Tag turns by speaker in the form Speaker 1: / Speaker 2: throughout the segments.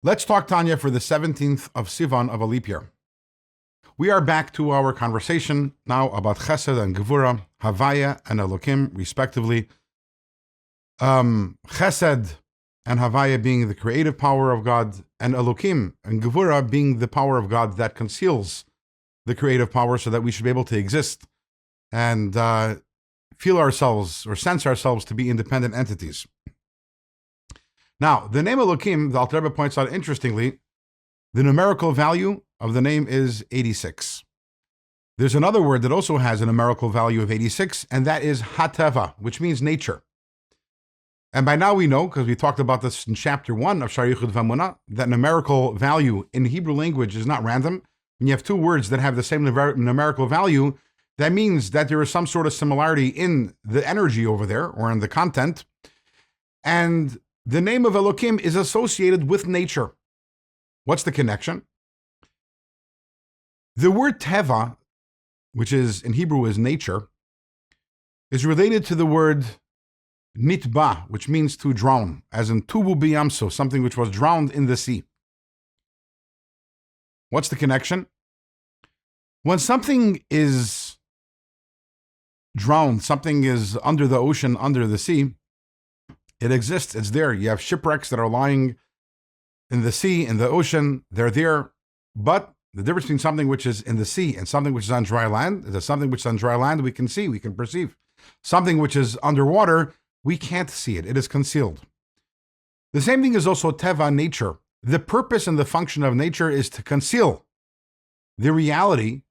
Speaker 1: Let's talk Tanya for the 17th of Sivan of a leap year. We are back to our conversation now about Chesed and Gevura, Havaya and Elokim, respectively. Chesed and Havaya being the creative power of God, and Elokim and Gevura being the power of God that conceals the creative power so that we should be able to exist and feel ourselves or sense ourselves to be independent entities. Now, the name Elokim, the Alter Rebbe points out interestingly, the numerical value of the name is 86. There's another word that also has a numerical value of 86, and that is Hateva, which means nature. And by now we know, because we talked about this in chapter 1 of Shar Yichud V'Amunah, that numerical value in Hebrew language is not random. When you have two words that have the same numerical value, that means that there is some sort of similarity in the energy over there, or in the content. And the name of Elokim is associated with nature. What's the connection? The word Teva, which is in Hebrew is nature, is related to the word nitba, which means to drown, as in tubu biyamso, something which was drowned in the sea. What's the connection? When something is drowned, something is under the ocean, under the sea, it exists, it's there. You have shipwrecks that are lying in the sea, in the ocean, they're there. But the difference between something which is in the sea and something which is on dry land is that something which is on dry land we can see, we can perceive. Something which is underwater, we can't see it. It is concealed. The same thing is also Teva, nature. The purpose and the function of nature is to conceal the reality,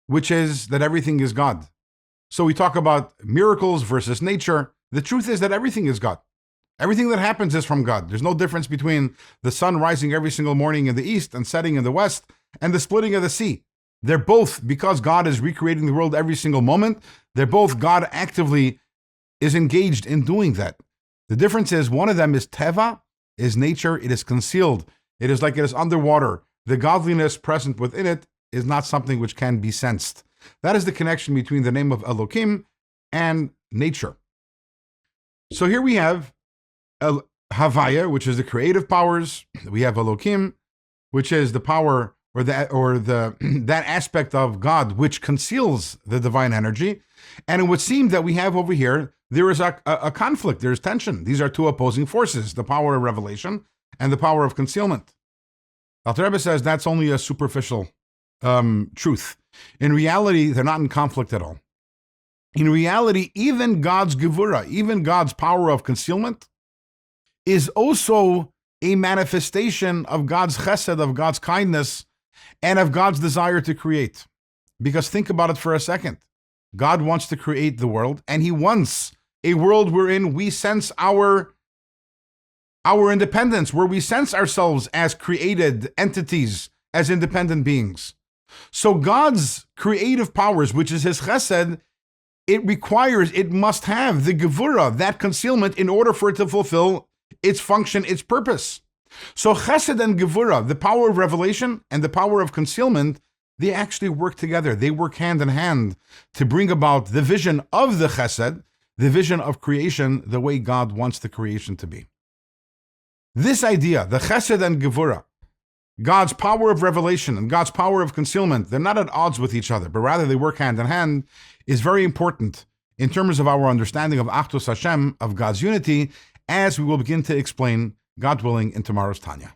Speaker 1: which is that everything is God. So we talk about miracles versus nature. The truth is that everything is God. Everything that happens is from God. There's no difference between the sun rising every single morning in the east and setting in the west and the splitting of the sea. They're both, because God is recreating the world every single moment, they're both, God actively is engaged in doing that. The difference is one of them is Teva, is nature, it is concealed. It is like it is underwater. The godliness present within it is not something which can be sensed. That is the connection between the name of Elokim and nature. So here we have Havaya, which is the creative powers. We have Elokim, which is the power or that aspect of God which conceals the divine energy. And it would seem that we have over here, there is a conflict, there is tension. These are two opposing forces, the power of revelation and the power of concealment. Alter Rebbe says that's only a superficial truth. In reality, they're not in conflict at all. In reality, even God's Gevura, even God's power of concealment, is also a manifestation of God's chesed, of God's kindness, and of God's desire to create. Because think about it for a second. God wants to create the world, and He wants a world wherein we sense our independence, where we sense ourselves as created entities, as independent beings. So God's creative powers, which is His chesed, it must have the gevura, that concealment, in order for it to fulfill its function, its purpose. So chesed and gevura, the power of revelation and the power of concealment, they actually work together. They work hand in hand to bring about the vision of the chesed, the vision of creation, the way God wants the creation to be. This idea, the chesed and gevura, God's power of revelation and God's power of concealment, they're not at odds with each other, but rather they work hand in hand, is very important in terms of our understanding of Achdus Hashem, of God's unity, as we will begin to explain, God willing, in tomorrow's Tanya.